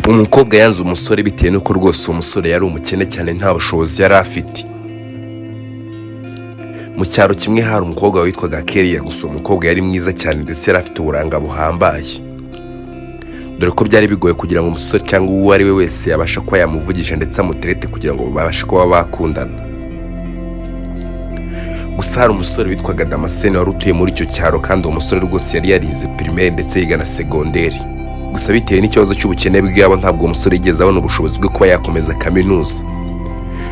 umukobwa yanze umusore bitewe nuko rwose umusore yari umukene cyane nta bushobozi yari afite. Mu cyaro kimwe hari umukobwa witwaga Kelly, gusa umukobwa yari mwiza cyane ndetse yari afite uburanga buhambaye, dore ko byari bigoye kugira ngo umusore cyangwa uwo ari we wese yabasha kuba yamuvugisha ndetse amuterete kugira ngo babashe kuba bakundana. Gusa hari umusore witwaga Damascene wari utuye muri icyo cyaro, kandi uwo musore rwose yari yarize primaire ndetse yiga na segonderi. Gusa bitewe n'ikibazo cy'ubukene bwabo ntabwo umusore yigeze abona ubushobozi bwo kuba yakomeza kaminuza,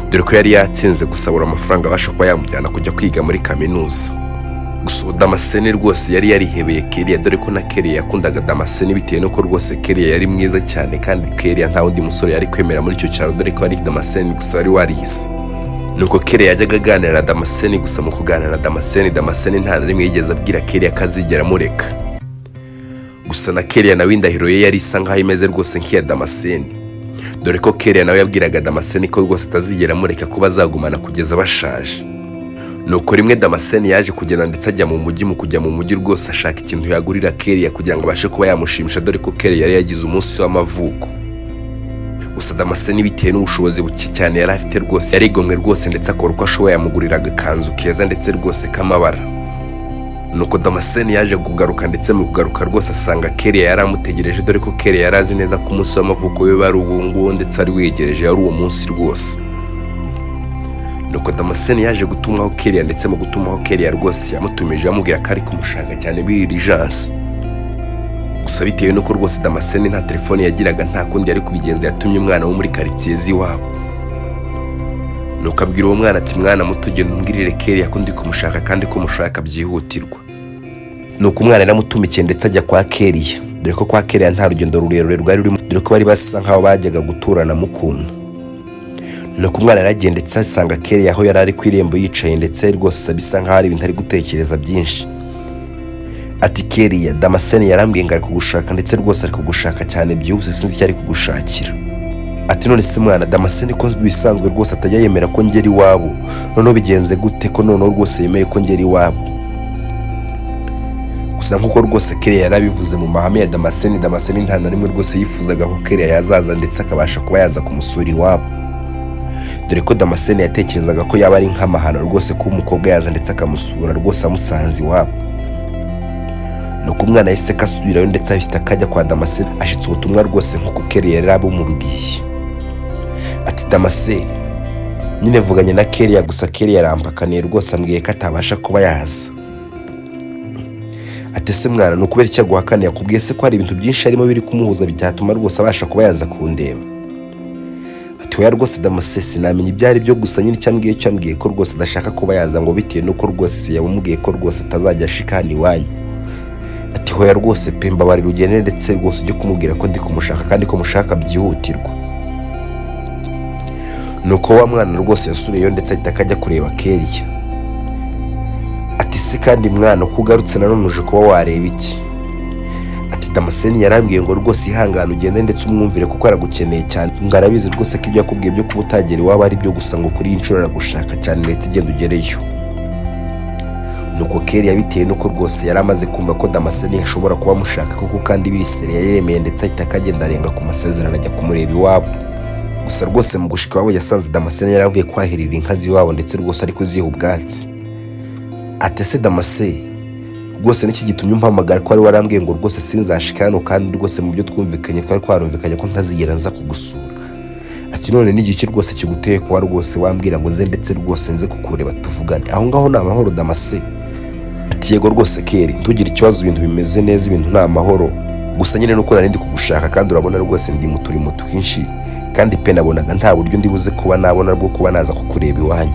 dore ko yari yatsinze gusabura amafaranga abasha kuba yamujyana kujya kwiga muri kaminuza. Gusa Damascene rwose yari yarihebeye Kelly, dore ko na Kelly yakundaga Damascene bitewe nuko rwose Kelly yari mwiza cyane, kandi Kelly nta wundi musore yari kwemera muri icyo cyaro, dore ko ari Damascene gusa wari warize. Nuko Kelly yajyaga aganira na Damascene, gusa mu kuganira na Damascene nta na rimwe yigeze abwira Kelly akazigera amureka. Gusa na Kelly nawe indahiro ye yari isa nkaho imeze rwose nk'iya Damascene, dore ko Kelly nawe yabwiraga Damascene ko rwose atazigera amureka ko bazagumana kugeza bashaje. Nuko rimwe Damascene yaje kugenda ndetse ajya mu mujyi, mu kujya mu mujyi rwose ashaka ikintu yagurira Kelly kugira ngo abashe kuba yamushimisha, dore ko Kelly yari yagize umunsi w'amavuko. Gusa Damascene bitewe n'ubushobozi buke cyane yari afite rwose yarigomwe rwose, ndetse akora uko ashoboye yamuguriraga akanzu keza ndetse rwose k'amabara. Nuko Damascene yaje kugaruka, ndetse mu kugaruka rwose asanga Kelly yari amutegereje, dore ko Kelly yari azi neza ko umunsi w'amavuko we bari uwo nguwo ndetse ari wegereje, yari uwo munsi rwose. Nuko Damascene yaje gutumaho Kelly, ndetse mu gutumaho Kelly rwose yamutumije amubwira ko ari kumushaka cyane muri urgence. Gusa bitewe nuko rwose Damascene nta telefone yagiraga, nta kundi yari kubigenza, yatumye umwana wo muri quartier z'iwabo. Nuko abwira uwo mwana ati, mwana muto genda umbwirire Kelly ko ndi kumushaka kandi ko mushaka byihutirwa. Nuko umwana yaramutumikiye ndetse ajya kwa Kelly, dore ko kwa Kelly nta rugendo rurerure rwari rurimo, dore ko bari basa nkaho bajyaga guturana mu kuntu. Nuko umwana yaragenda ndetse asanga Kelly aho yari ari ku irembo yicaye, ndetse rwose bisa nkaho ari ibintu ari gutekereza byinshi. Ati, Kelly, Damascene yarambwiye ngo ari kugushaka, ndetse rwose ari kugushaka cyane byihuse, sinzi icyo ari kugushakira. Ati, none se mwana, Damascene ko bisanzwe rwose atajya yemera ko ngera iwabo, noneho bigenze gute ko noneho rwose yemeye ko ngera iwabo? Gusa nkuko rwose Kelly yarabivuze mu mahame ya Damascene nta na rimwe rwose yifuzaga ko Kelly yazaza ndetse akabasha kuba yaza kumusura iwabo, dore ko Damascene yatekerezaga ko yaba ari nk'amahano rwose ko umukobwa yaza ndetse akamusura rwose amusanze iwabo. Nuko umwana yahise kasubirayo ndetse ahita akajya kwa Damascene ashitse ubutumwa rwose nkuko Kelly yari abumubwiye. Ati, Damascene, nyine vuganye na Kelly, gusa Kelly yarampakaniye rwose, ambwiye ko atabasha kuba yaza. Ati, se mwana, ni ukubera icyo aguhakaniye? Akubwiye se ko hari ibintu byinshi arimo biri kumuhuza byatuma rwose abasha kuba yaza kundeba? Ati, oya rwose Damascene, sinamenya ibyo ari byo, gusa nyine icyo ambwiye ko rwose adashaka kuba yaza, ngo bitewe nuko rwose yamubwiye ko rwose atazajya ashika hano iwanyu. Ati, hoya rwose pe, mbabarira ugende ndetse rwose ujye kumubwira ko ndi kumushaka kandi ko mushaka byihutirwa. Nuko wa mwana rwose yasubiyeyo ndetse ahita akajya kureba Kelly. Ati, se kandi mwana, uko ugarutse nanone uje kuba wareba iki? Ati, Damascene yarambwiye ngo rwose ihangane ugende ndetse umwumvire kuko aragukeneye cyane, ngo arabizi rwose ko ibyo yakubwiye byo kuba utagera iwabo ari byo, gusa ngo kuri iyi nshuro aragushaka cyane ndetse igenda ugereyo. Nuko Kelly yabitewe nuko rwose yari amaze kumva ko Damascene ashobora kuba amushaka kuko kandi birisere yaremeye, ndetse ahita akagenda arenga ku masezerano ajya kumureba iwabo. Gusa rwose mu gushika wabo yasanze Damascene yaravuye kwahirira inka z'iwabo ndetse rwose ari kuziha ubwatsi. Ati, se Damascene, rwose n'iki gitumye umpamagara ko ari warambwiye ngo rwose sinzashika hano, kandi rwose mu byo twumvikanye twari twarumvikanye ko ntazigera nza kugusura. Ati, none n'igiki rwose kiguteye kuba rwose wambwira ngo nze ndetse rwose nze kukureba tuvugane? Aho ngaho ni amahoro Damascene? Ati, yego rwose Kelly, ntugire ikibazo, ibintu bimeze neza, ibintu ni amahoro, gusa nyine nuko nari ndi kugushaka kandi urabona rwose ndi mu turimo twinshi, kandi pe nabonaga nta buryo ndi buze kuba nabona bwo kuba naza kukureba iwanyu.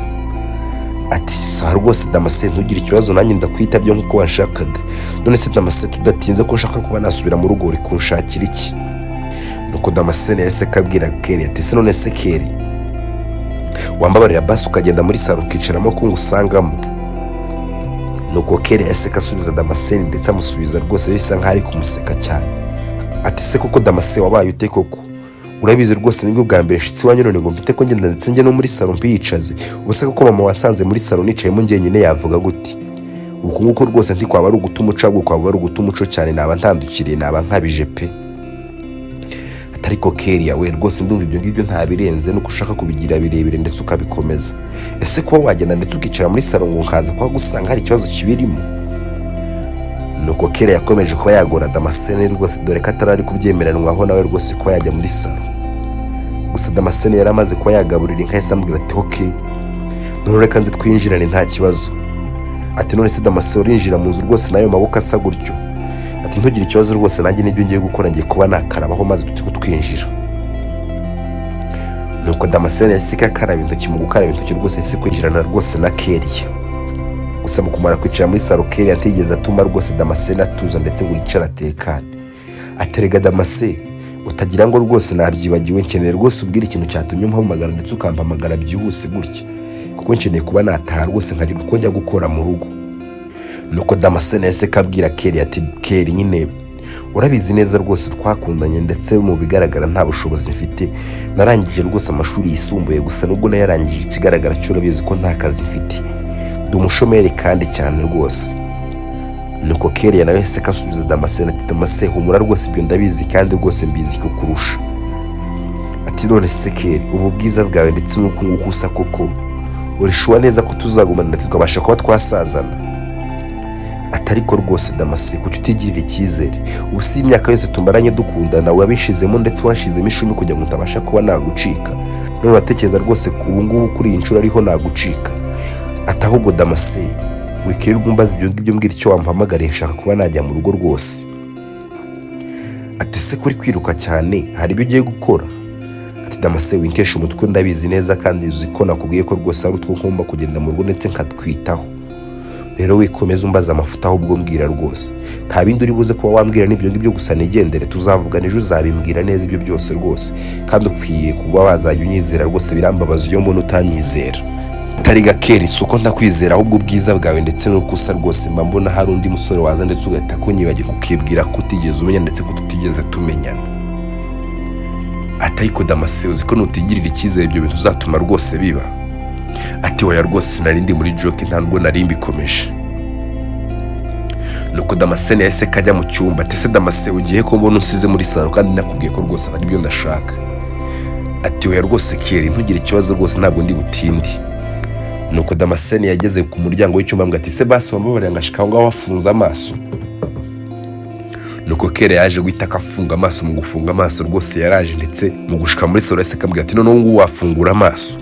Ati, sawa rwose Damascene, ntugire ikibazo, nanjye ndakwitabye nk'uko wanshakaga. None se Damascene, tudatinze ko nshaka kuba nasubira mu rugo, uri kunshakira iki? Nuko Damascene yahise akabwira Kelly. Ati, se none se Kelly, wambabarira basi ukagenda muri saro ukicaramo ko ngusangamo? Nuko Kelly yahise asubiza Damascene ndetse amusubiza rwose bisa nkaho ari kumuseka cyane. Ati, se koko Damascene, wabaye ute koko? Urabizi rwose nibwo bwa mbere nshitsi wanyu, none ngo mfite ko ngenda ndetse njye no muri saro mpiyicaze. Ubuse koko mama wasanze muri saro nicayemo njye nyine yavuga gute? Uko nguko rwose nti kwaba ari ugutuma uca, kwaba ari ugutuma uco cyane, naba ntandukiriye, naba nkabije pe. ariko Keria we rwose ndumva ibyo ngibyo ntabirenze nuko ushaka kubigira birebire ndetse ukabikomeza. Ese kuba wagenda ndetse ukicara muri salon ngo nkaza kwa gusanga hari ikibazo kibirimo? Nuko Keria yakomeje kuba yagora Damascene rwose dore ko atarari kubyemeranwaho nawe rwose kuba yajya muri salon. Gusa Damascene yari amaze kuba yagaburira inka yese amubwira ati okay none reka nzi twinjirane nta kibazo. Ati none se Damascene urinjira mu nzu rwose nayo maboko asa gutyo? Ati ntugire ikibazo rwose nanjye nibyo ngiye gukora ngiye kuba nakarabaho maze tuti kutwinjira. Nuko Damascene yasika akaraba intoki mu gukaraba intoki rwose yese kwinjirana rwose na Keria. Gusa mu kumara kwicara muri salon Keria atigeze atuma rwose Damascene atuza ndetse ngo yicara atekane. Aterega Damascene utagira ngo rwose nabyibagiwe nkeneye rwose ubwira ikintu cyatumye umpamagara ndetse ukampamagara byihuse gutya kuko nkeneye kuba nataha rwose nkagira uko njya gukora mu rugo. Nuko Damascene yese kabwira Keria ati Keria nyine urabizi neza rwose twakundanye ndetse mu bigaragara nta bushobozi mfite narangije rwose amashuri yisumbuye gusa nubwo nayarangije ikigaragara cyo urabizi ko nta kazi mfite ndi umushomeri kandi cyane rwose. Nuko Keria nawe yese kasubiza Damascene ati Damascene humura rwose ibyo ndabizi kandi rwose mbizi ko kurusha. Ati none se Keria ubu bwiza bwawe ndetse nuko nguko usa koko urishuwa neza ko tuzagumana ndetse twabasha kuba twasazana? Atariko rwose Damascene kuki utigirira icyizere ubu si imyaka yose tumaranye dukundana wabishizemo ndetse washizemo ishumi kugira ngo utabasha kuba nagucika none uratekereza rwose ubu ngubu kuri iyi nshuro ariho nagucika? Ati ahubwo Damascene wikirirwa umbaza ibyo ngibyo mbwira icyo wampamagariye nshaka kuba najya mu rugo rwose. Ati se kuri kwiruka cyane hari ibyo ugiye gukora? Ati Damascene winkesha umutwe ndabizi neza kandi uzi ko nakubwiye ko rwose ari utwo ngomba kugenda mu rugo ndetse nkatwitaho rero wikomeza umbaza amafuta ahubwo mbwira rwose nta bindi uri buze kuba wambwira n'ibyo ngibyo gusa nigendere tuzavugana ejo uzabimbwira neza ibyo byose rwose kandi ukwiye kuba wazajya unyizera rwose birambabaza iyo mbona utanyizera. Tariga Keria isuko ntakwizera ahubwo ubwiza bwawe ndetse nuko usa rwose mba mbona hari undi musore waza ndetse ugahita kunyibagirwa ukibwira ko utigeze umenya ndetse ko tutigeze tumenyana. Ariko Damascene uzi ko nutigirira icyizere ibyo bintu uzatuma rwose biba? Ati oya rwose nari ndi muri joke ntabwo nari mbikomeje. Nuko Damascene yahise kajya mu cyumba. Ati se Damascene ugiye ko mbona usize muri salon kandi nakubwiye ko rwose ari byo ndashaka? Ati oya rwose Keria ntugire ikibazo rwose ntabwo ndi butindi. Nuko Damascene yageze ku muryango w'icyumba ngo ati se basi wambabarira ngashika ngaho wafunze amaso. Nuko Keria yaje guhita akafunga amaso mu gufunga amaso rwose yaraje ndetse mu gushika muri salon yahise akambwira ati none ngo wafungura amaso?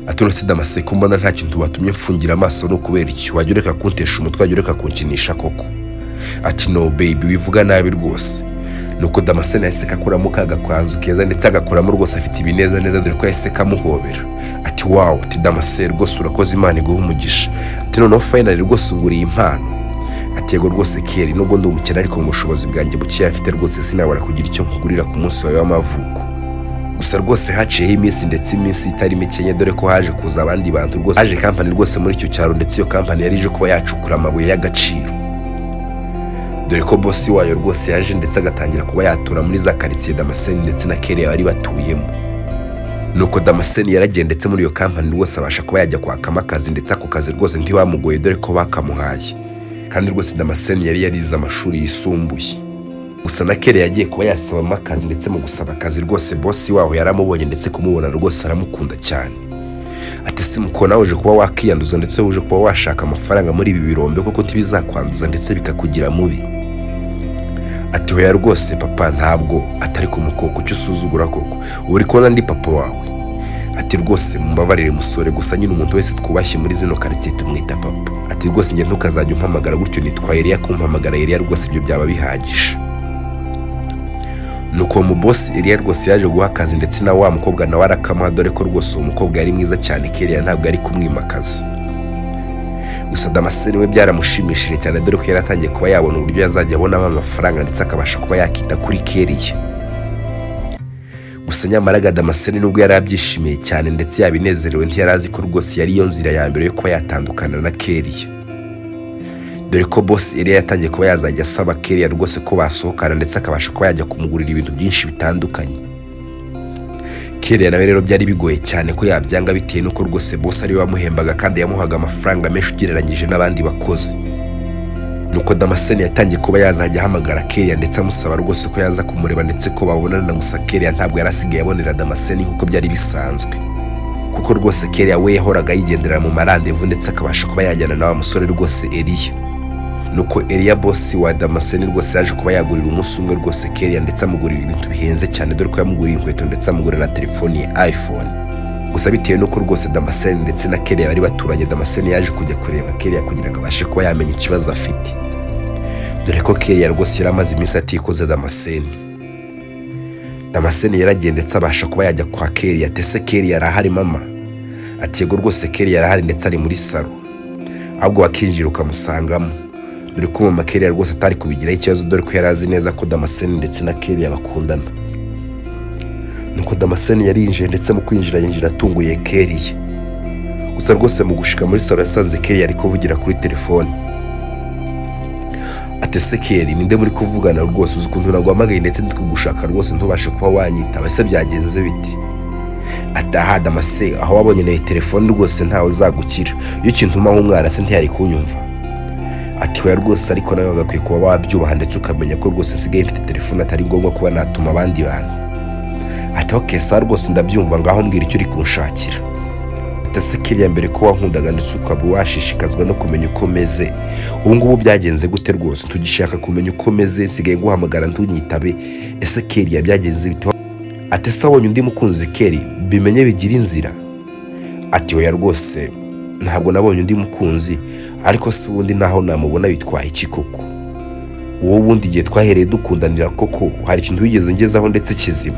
Ati none se Damascene ko mbona nta kintu watumye mfungira amaso no kubera iki wajya ureka kuntesha umutwe wajya ureka kunkinisha koko? Ati no baby wivuga nabi rwose. Nuko Damascene yahise akuramo kagakwanzu keza ndetse agakuramo rwose afite ibineza neza dore ko yahise kamuhobera. Ati wow ati Damascene rwose urakoze Imana iguhe umugisha. Ati noneho finally rwose nguriye impano. Ati yego rwose Keria nubwo ndi umukene ariko mu bushobozi bwanjye buke afite rwose sinabara kugira icyo nkugurira ku munsi wawe w'amavuko. Gusa rwose haciyeho iminsi ndetse iminsi itari mike dore ko haje kuza abandi bantu rwose haje company rwose muri icyo cyaro ndetse iyo company yari ije kuba yacukura amabuye y'agaciro dore ko boss wayo rwose yaje ndetse agatangira kuba yatura muri za quartier Damascene ndetse na Keria bari batuyemo. Nuko Damascene yaragenda ndetse muri iyo company rwose abasha kuba yajya kwakama akazi ndetse ako kazi rwose ntiwamugoye dore ko bakamuhaye kandi rwose Damascene yari yarize amashuri yisumbuye. Gusa na Keria yagiye kuba yasaba akazi ndetse mu gusaba akazi rwose boss waho yaramubonye ndetse kumubona rwose aramukunda cyane. Ati simukona uje kuba wakiyanduza ndetse uje kuba washaka amafaranga muri ibi birombe koko ntibizakwanduza ndetse bikakugira mubi? Ati hoya rwose papa ntabwo atari ku mukoko cyo usuzugura koko uri kubona ndi papa wawe? Ati rwose mumbabarire musore gusa nyine umuntu wese twubashye muri zino quartier tumwita papa. Ati rwose nge ntukazajya umpamagara gutyo nitwa Elia kumpamagara Elia rwose ibyo byaba bihagije. Nuko mu boss Elia rwose yaje guha akazi ndetse na wa mukobwa nawe arakamuha dore ko rwose uwo mukobwa yari mwiza cyane Keria ntabwo ari kumwimakaza. Gusa Damascene we byaramushimishije cyane dore ko yaratangiye kuba yabona uburyo yazajya abonamo amafaranga ndetse akabasha kuba yakita kuri Keria. Gusa nyamara Damascene nubwo yari abyishimiye cyane ndetse yabinezerewe ntiyarazi ko rwose yari iyo nzira ya mbere yo kuba yatandukana na Keria dore ko boss Elia yatangiye kuba yazajya asaba Keria rwose ko basohokana ndetse akabasha kuba yajya kumugurira ibintu byinshi bitandukanye. Keria nawe rero byari bigoye cyane ko yabyanga bitewe nuko rwose boss ari we wamuhembaga kandi yamuhaga amafaranga menshi ugereranyije n'abandi bakozi. nuko Damascene yatangiye kuba yazajya ahamagara Kelly ndetse amusaba rwose ko yaza kumureba ndetse ko babonana. Gusa Kelly ntabwo yarasigaye abonera Damascene nk'uko byari bisanzwe, kuko rwose Kelly we yahoraga yigendera mu marandevu ndetse akabasha kuba yajyana na wa musore rwose Eliya. Nuko Eliya boss wa Damascene rwose yaje kuba yagurira umunsi umwe rwose Kelly ndetse amugurira ibintu bihenze cyane, dore ko yamuguriye inkweto ndetse amugurira na telefoni ya iPhone. Gusa bitewe nuko rwose Damascene ndetse na Kelly bari baturanye, Damascene yaje kujya kureba Kelly kugira ngo abashe kuba yamenya ikibazo afite, dore ko Kelly rwose yari amaze iminsi atikoze Damascene. Damascene yaragiye ndetse abasha kuba yajya kwa Kelly. Atese Kelly yari ahari mama? Ati yego rwose Kelly yari ahari ndetse ari muri salo, ahubwo wakinjira ukamusangamo, dore ko mama Kelly rwose atari kubigiraho ikibazo, dore ko yari azi neza ko Damascene ndetse na Kelly bakundana. Nuko Damascene yarinjiye ndetse mu kwinjira yinjira atunguye Kelly. Gusa rwose mu gushika muri salo yasanze Kelly ari kuvugira kuri telefone. Atese Kelly ninde muri kuvugana rwose? Uzi ukuntu naguhamagaye ndetse ndikugushaka rwose ntubashe kuba wanyitaba, ese byagenze biti? Ataha Damascene, aho wabonye na telefone rwose ntawe uzagukira, iyo kintumaho umwana se ntiyari kunyumva. Ati we rwose ariko nawe wagakwiye kuba wabyubaha ndetse ukamenya ko rwose sigaye mfite telefone atari ngombwa kuba natuma abandi bantu. Ati okay sa rwose ndabyumva, ngaho mbwira icyo uri kunshakira. Atese Kelly mbere ko wankundaga ndetse ukaba washishikazwa no kumenya uko meze, ubu ngubu byagenze gute rwose? Tugishaka kumenya uko meze, sigaye guhamagara ntunyitabe, ese Kelly byagenze bite? Atese wabonye undi mukunzi Kelly bimenye bigira inzira? Ati oya rwose ntabwo nabonye undi mukunzi, ariko si ubundi naho namubona bitwaye iki koko? Wowe ubundi igihe twahereye dukundanira koko hari ikintu wigeze ngezaho ndetse kizima?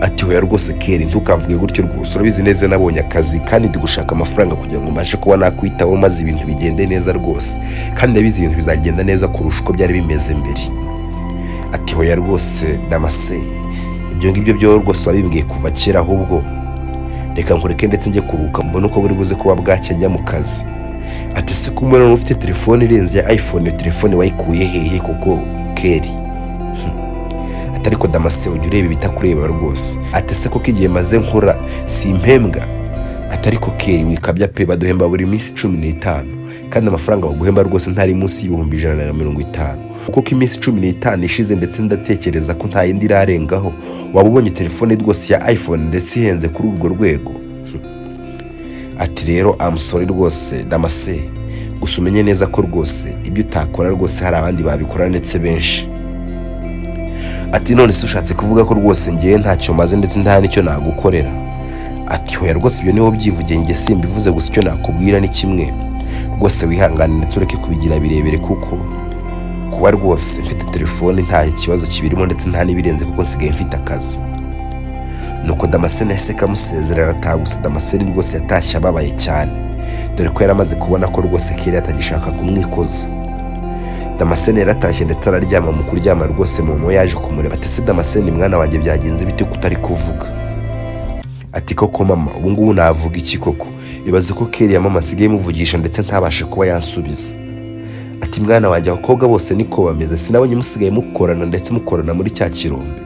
Ati oya rwose Kelly ntukavuge gutyo rwose, urabizi neza nabonye akazi kandi ndi gushaka amafaranga kugira ngo mbashe kuba nakwitaho maze ibintu bigende neza rwose, kandi ndabizi ibintu bizagenda neza kurusha uko byari bimeze mbere. Ati oya rwose Damascene, ibyo ngibyo byo rwose wabimbwiye kuva kera, ahubwo reka nkureke ndetse njye kuruka mbona uko buri buze kuba bwacye njya mu kazi. Ati se ko umuntu ufite telefone irenze ya iPhone, telefone wayikuye hehe koko Kelly? Ati ariko Damascene ujye ureba ibitakureba rwose. Ati se ko igihe maze nkora si impembwa? Ati ariko Kelly wikabya pe, baduhemba buri minsi 15 kandi amafaranga baguhemba rwose ntari munsi y'ibihumbi 150, kuko iminsi 15 ishize ndetse ndatekereza ko nta yindi irarengaho. Waba ubonye telefone rwose ya iPhone ndetse ihenze kuri urwo rwego? Ati rero amusore rwose Damascene, gusa umenye neza ko rwose ibyo utakora rwose hari abandi babikora ndetse benshi. Ati none se ushatse kuvuga ko rwose ngiye ntacyo maze ndetse nta nicyo nagukorera? Ati hoya rwose ibyo niho byivugiye, nge simbivuze, gusa icyo nakubwira ni kimwe rwose, wihangane ndetse ureke kubigira birebere, kuko kuba rwose mfite telefone nta kibazo kibirimo ndetse nta nibirenze kuko nsigaye mfite akazi. Nuko Damascene yahise kamusezerera ataha. Gusa Damascene rwose yatashye ababaye cyane, dore ko yaramaze kubona ko rwose Kelly atagishaka kumwikoza. Damascene yaratashye ndetse araryama. Mu kuryama rwose mama yaje kumureba. Ati se Damascene mwana wanjye byagenze bite ko utari kuvuga? Ati koko mama ubu ngubu navuga iki koko? Ibaze ko Kelly ya mama asigaye muvugisha ndetse ntabashe kuba yansubiza. Ati mwana wanjye abakobwa bose niko bameze, sinabonye musigaye mukorana ndetse mukorana muri cya kirombe.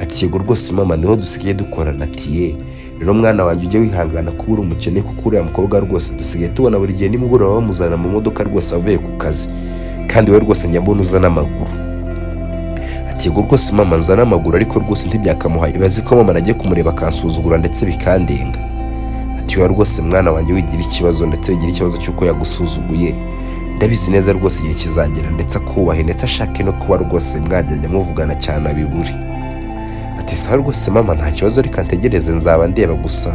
Ati yego rwose mama niho dusigaye dukorana. Ati ye rero mwana wanjye ujye wihangana kubura umukene, kuko uriya mukobwa rwose dusigaye tubona buri gihe nimugoroba bamuzana mu modoka rwose avuye ku kazi, kandi we rwose njya mbona uzana amaguru. Ati yego rwose mama nzana amaguru, ariko rwose ntibyakamuha. Ibaze ko mama nagiye kumureba akansuzugura ndetse bikandenga. Ati yoya rwose mwana wanjye wigira ikibazo ndetse wigira ikibazo cy'uko yagusuzuguye, ndabizi neza rwose igihe kizagera ndetse akubahe ndetse ashake no kuba rwose mwajya muvugana cyane abiburi. Ati sawa rwose mama nta kibazo, reka ntegereze nzaba ndeba, gusa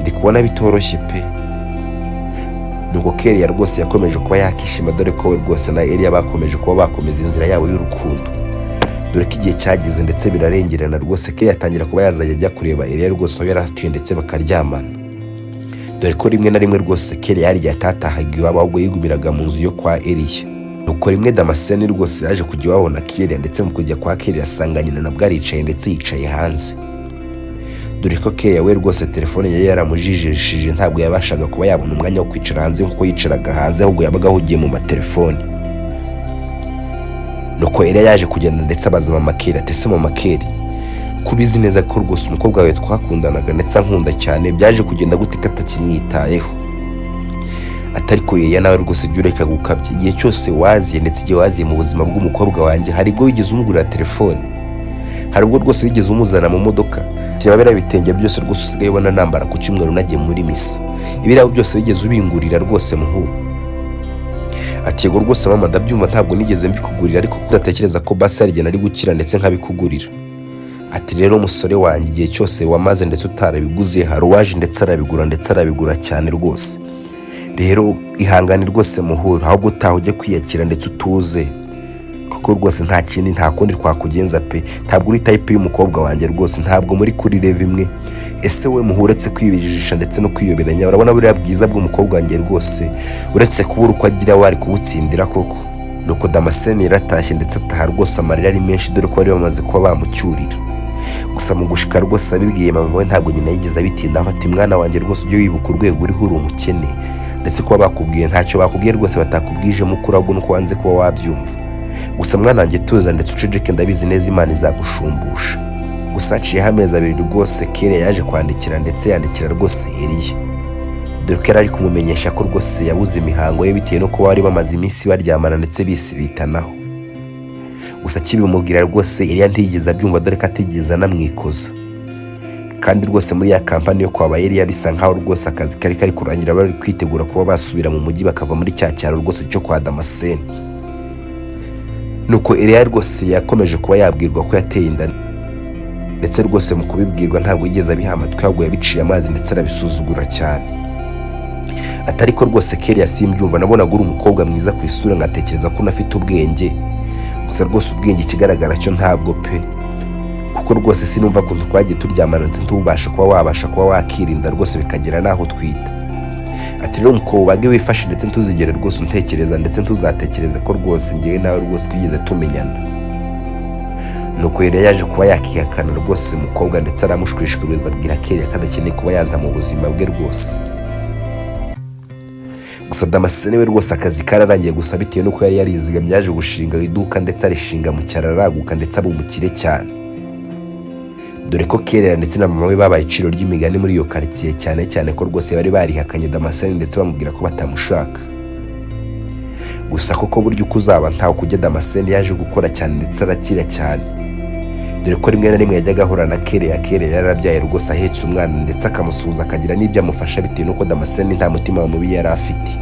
ndi kubona bitoroshye pe. Nuko Kelly rwose yakomeje kuba yakishima, dore ko we rwose na Eliya bakomeje kuba bakomeza inzira yabo y'urukundo, dore ko igihe cyagize ndetse birarengerana rwose. Kelly yatangira kuba yazajya ajya kureba Eliya rwose aho yari atuye ndetse bakaryamana, dore ko rimwe na rimwe rwose Kelly yari yatatahaga iwabo, ahubwo yigumiraga mu nzu yo kwa Eliya. Nuko rimwe Damascene rwose yaje kujya iwabo na Kelly, ndetse mu kujya kwa Kelly asanga nyina nabwo aricaye ndetse yicaye hanze, dore ko Kelly we rwose telefone yari yaramujijishije, ntabwo yabashaga kuba yabona umwanya wo kwicara hanze nkuko yicaraga hanze, ahubwo yabaga ahugiye mu matelefone. Nuko Eliya yaje kugenda ndetse abaza mama Kelly. Ati se mama Kelly kubizi neza ko rwose umukobwa wawe twakundanaga ndetse ankunda cyane, byaje kugenda gute ko atakinyitayeho? atari ko yeya nawe rwose jya ureka gukabya. Igihe cyose waziye ndetse igihe waziye mu buzima bw'umukobwa wanjye, hari ubwo wigeze umugurira telefone, hari ubwo rwose wigeze umuzana mu modoka, biriya bitenge byose rwose usigaye ubona nambara ku cyumweru nagiye muri misa, ibiriya byose wigeze ubingurira rwose muhu. Ati yego rwose mama ndabyumva, ntabwo nigeze mbikugurira, ariko kudatekereza ko basi hari igihe nari gukira ndetse nkabikugurira. Ati rero musore wanjye, igihe cyose wamaze ndetse utarabiguze, hari uwaje ndetse arabigura cyane rwose. Rero ihangane rwose muhura, ahubwo utaha ujye kwiyakira ndetse utuze, kuko rwose nta kindi nta kundi twakugenza pe. Ntabwo uri type y'umukobwa wanjye rwose, ntabwo muri kuri level imwe. Ese we muhura uretse kwibijijisha ndetse no kwiyoberanya, urabona buriya bwiza bw'umukobwa wanjye rwose uretse kubura uko agira wari kubutsindira koko. Nuko Damascene yaratashye ndetse ataha rwose amarira ari menshi, dore ko bari bamaze kuba bamucyurira. Gusa mu gushika rwose abibwiye mama we ntabwo nyina yigeze abitindaho. Ati mwana wanjye rwose ujye wibuka urwego uriho uri umukene, ndetse kuba bakubwiye ntacyo bakubwiye rwose batakubwije mukuru, ahubwo nuko wanze kuba wabyumva. Gusa mwana wanjye tuza ndetse uceceke, ndabizi neza Imana izagushumbusha. Gusa haciyeho amezi 2 rwose Kere yaje kwandikira ndetse yandikira rwose Eliya, dore ko yari ari kumumenyesha ko rwose yabuze imihango ye bitewe no kuba bari bamaze iminsi baryamana ndetse bisibitanaho. Gusa kibimubwira rwose Eliya ntiyigeze abyumva, dore ko atigeze anamwikoza. Kandi rwose muri ya kampani yo kwa Eliya bisa nkaho rwose akazi kari kurangira, bari kwitegura kuba basubira mu mujyi bakava muri cya cyaro rwose cyo kwa Damascene. Nuko Eliya rwose yakomeje kuba yabwirwa ko yateye inda, ndetse rwose mu kubibwirwa ntabwo yigeze abiha amatwi, ahubwo yabiciye amazi ndetse arabisuzugura cyane. Atari ko rwose Kere yasimbyumva, nabonaga uri umukobwa mwiza ku isura, ngatekereza ko unafite ubwenge. Gusa rwose ubwenge ikigaragara cyo ntabwo pe, kuko rwose sinumva ukuntu twagiye turyamana ndetse ntubasha kuba wakirinda rwose bikagera naho twita. Ati rero umukobwa wage wifashe ndetse ntuzigere rwose untekereza ndetse ntuzatekereze ko rwose ngewe nawe rwose twigeze tumenyana. Nuko yari yaje kuba yakihakana rwose umukobwa ndetse aramushwishikuriza, abwira Kere ko adakeneye kuba yaza mu buzima bwe rwose. Gusa Damascene we rwose akazi kararangiye, gusa bitewe nuko yari yarizigamye yaje gushinga iduka ndetse arishinga mu cyaro araguka ndetse aba umukire cyane, dore ko Kere ndetse na mama we babaye iciro ry'imigani muri iyo quartier, cyane ko rwose bari barihakanye Damascene ndetse bamubwira ko batamushaka. Gusa koko buryo uko uzaba ntawe kujya Damascene yaje gukora cyane ndetse arakira cyane, dore ko rimwe na rimwe yajyaga ahura na Kere yarabyaye rwose ahetse umwana ndetse akamusuhuza akagira n'ibyo amufasha, bitewe nuko Damascene nta mutima mubi yari afite.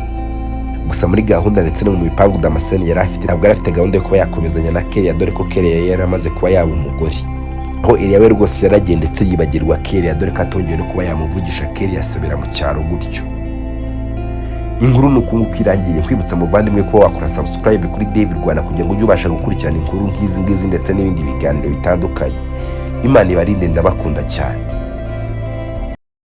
Gusa muri gahunda ndetse no mu bipangu Damascene yari afite, ntabwo yari afite gahunda yo kuba yakomezanya na Kere, dore ko Kere yari yaramaze kuba yaba umugore. Aho Eliya we rwose yaragiye ndetse yibagirwa Kere, dore ko atongeye no kuba yamuvugisha Kere, yasubira mu cyaro gutyo. Inkuru nuko nguko irangiye. Kwibutsa muvandimwe ko wakora subscribe kuri David Rwanda kugira ngo ujye ubasha gukurikirana inkuru nk'izi ndetse n'ibindi biganiro bitandukanye. Imana ibarinde, ndabakunda cyane.